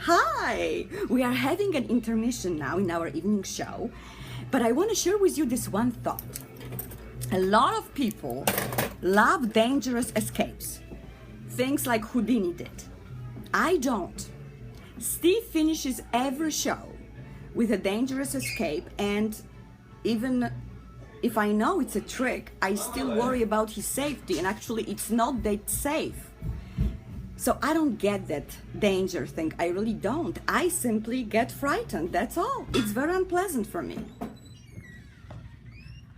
Hi! We are having an intermission now in our evening show, but I want to share with you this one thought. A lot of people love dangerous escapes, things like Houdini did. I don't. Steve finishes every show with a dangerous escape, and even if I know it's a trick, I still worry about his safety, and actually it's not that safe. So I don't get that danger thing. I really don't. I simply get frightened, that's all. It's very unpleasant for me.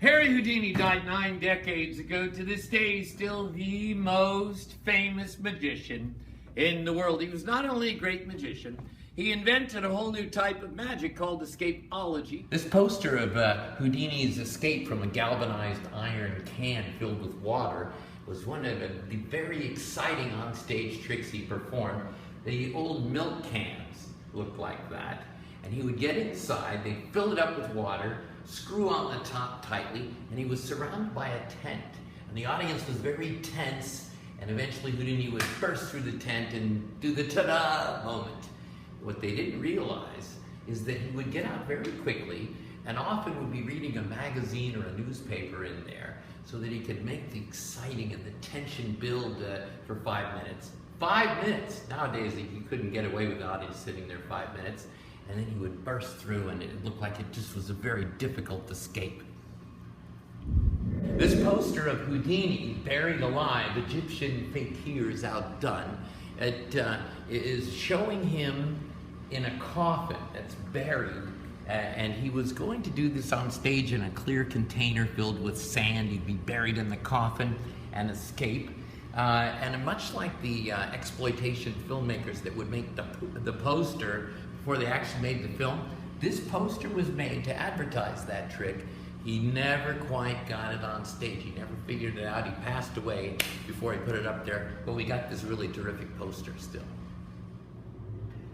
Harry Houdini died 9 decades ago. To this day, he's still the most famous magician in the world. He was not only a great magician, he invented a whole new type of magic called escapology. This poster of Houdini's escape from a galvanized iron can filled with water was one of the very exciting onstage tricks he performed. The old milk cans looked like that, and he would get inside, they'd fill it up with water, screw on the top tightly, and he was surrounded by a tent. And the audience was very tense, and eventually Houdini would burst through the tent and do the ta-da moment. What they didn't realize is that he would get out very quickly and often would be reading a magazine or a newspaper in there so that he could make the exciting and the tension build for 5 minutes. 5 minutes! Nowadays he couldn't get away with the audience sitting there 5 minutes, and then he would burst through and it looked like it just was a very difficult escape. This poster of Houdini buried alive, Egyptian fakirs outdone, it is showing him in a coffin that's buried, and he was going to do this on stage in a clear container filled with sand. He'd be buried in the coffin and escape. And much like the exploitation filmmakers that would make the poster before they actually made the film, this poster was made to advertise that trick. He never quite got it on stage. He never figured it out. He passed away before he put it up there, but we got this really terrific poster still.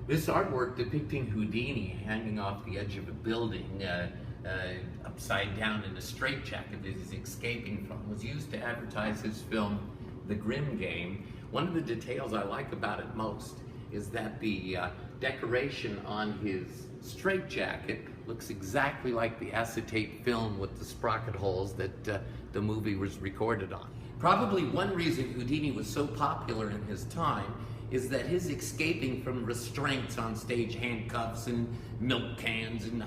This artwork depicting Houdini hanging off the edge of a building, upside down in a straitjacket that he's escaping from, was used to advertise his film, The Grim Game. One of the details I like about it most is that the decoration on his straitjacket looks exactly like the acetate film with the sprocket holes that the movie was recorded on. Probably one reason Houdini was so popular in his time is that his escaping from restraints on stage, handcuffs and milk cans and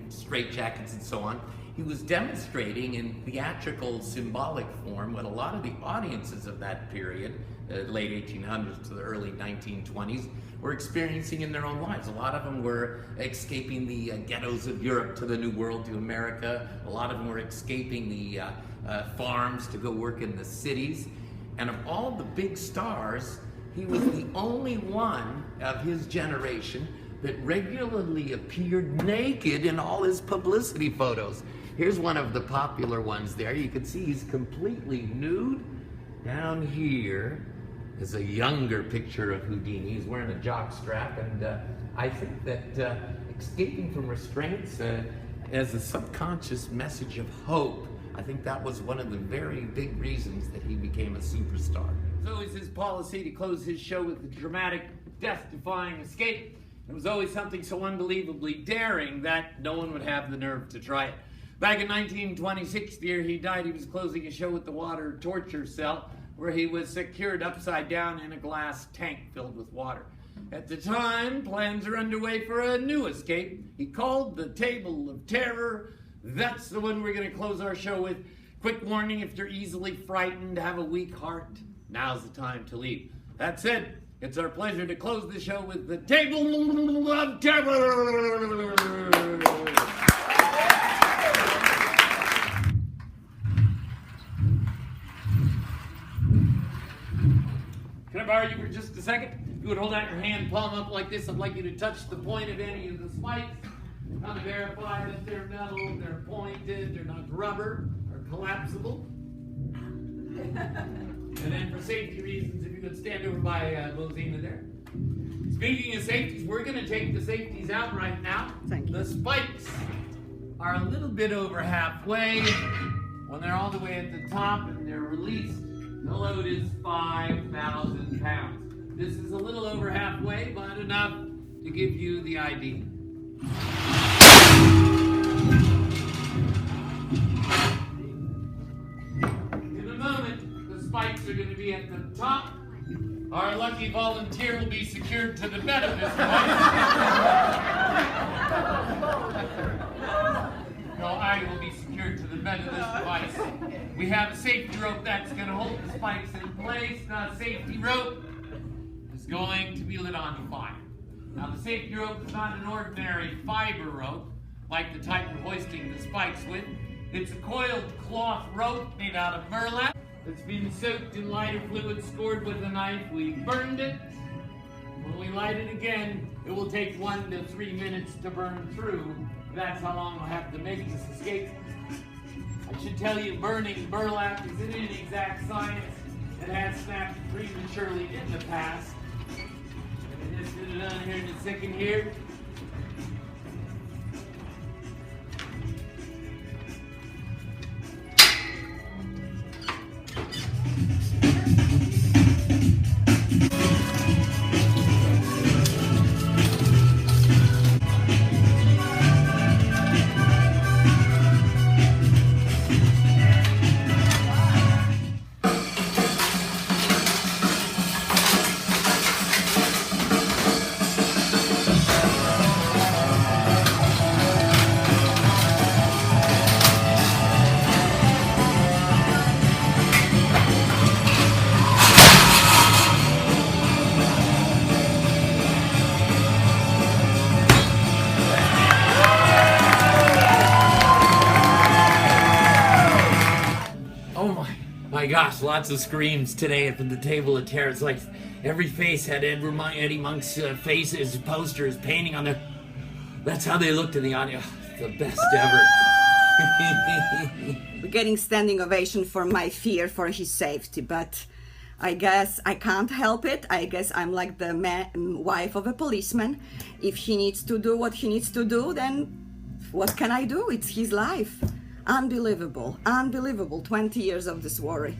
straitjackets and so on, he was demonstrating in theatrical symbolic form what a lot of the audiences of that period, late 1800s to the early 1920s, were experiencing in their own lives. A lot of them were escaping the ghettos of Europe to the New World, to America. A lot of them were escaping the farms to go work in the cities. And of all the big stars, he was the only one of his generation that regularly appeared naked in all his publicity photos. Here's one of the popular ones there. You can see he's completely nude. Down here is a younger picture of Houdini. He's wearing a jock strap, and I think that escaping from restraints as a subconscious message of hope, I think that was one of the very big reasons that he became a superstar. It was always his policy to close his show with a dramatic, death-defying escape. It was always something so unbelievably daring that no one would have the nerve to try it. Back in 1926, the year he died, he was closing a show with the water torture cell, where he was secured upside down in a glass tank filled with water. At the time, plans are underway for a new escape. He called the Table of Terror. That's the one we're going to close our show with. Quick warning, if you're easily frightened, have a weak heart, now's the time to leave. That said, it's our pleasure to close the show with the Table of Terror. Can I borrow you for just a second? If you would hold out your hand, palm up like this, I'd like you to touch the point of any of the spikes. Kind of verify that they're metal, they're pointed, they're not rubber or collapsible. And then for safety reasons, if you could stand over by Mosina there. Speaking of safeties, we're going to take the safeties out right now. Thank you. The spikes are a little bit over halfway. When they're all the way at the top and they're released, the load is 5,000 pounds. This is a little over halfway, but enough to give you the ID. In a moment, the spikes are going to be at the top. Our lucky volunteer will be secured to the bed of this device. No, I will be secured to the bed of this device. We have a safety rope that's going to hold the spikes in place. The safety rope is going to be lit on fire. Now, the safety rope is not an ordinary fiber rope, like the type we're hoisting the spikes with. It's a coiled cloth rope made out of burlap. It's been soaked in lighter fluid, scored with a knife. We burned it. When we light it again, it will take 1 to 3 minutes to burn through. That's how long we'll have to make this escape. I should tell you, burning burlap isn't an exact science. It has snapped prematurely in the past. And just put it on here in a second here. My gosh, lots of screams today from the table of terror. It's like every face had Eddie Monk's face, his poster, his painting on there. That's how they looked in the audio. The best ever. We're getting standing ovation for my fear for his safety, but I guess I can't help it. I guess I'm like the wife of a policeman. If he needs to do what he needs to do, then what can I do? It's his life. Unbelievable, unbelievable. 20 years of this worry.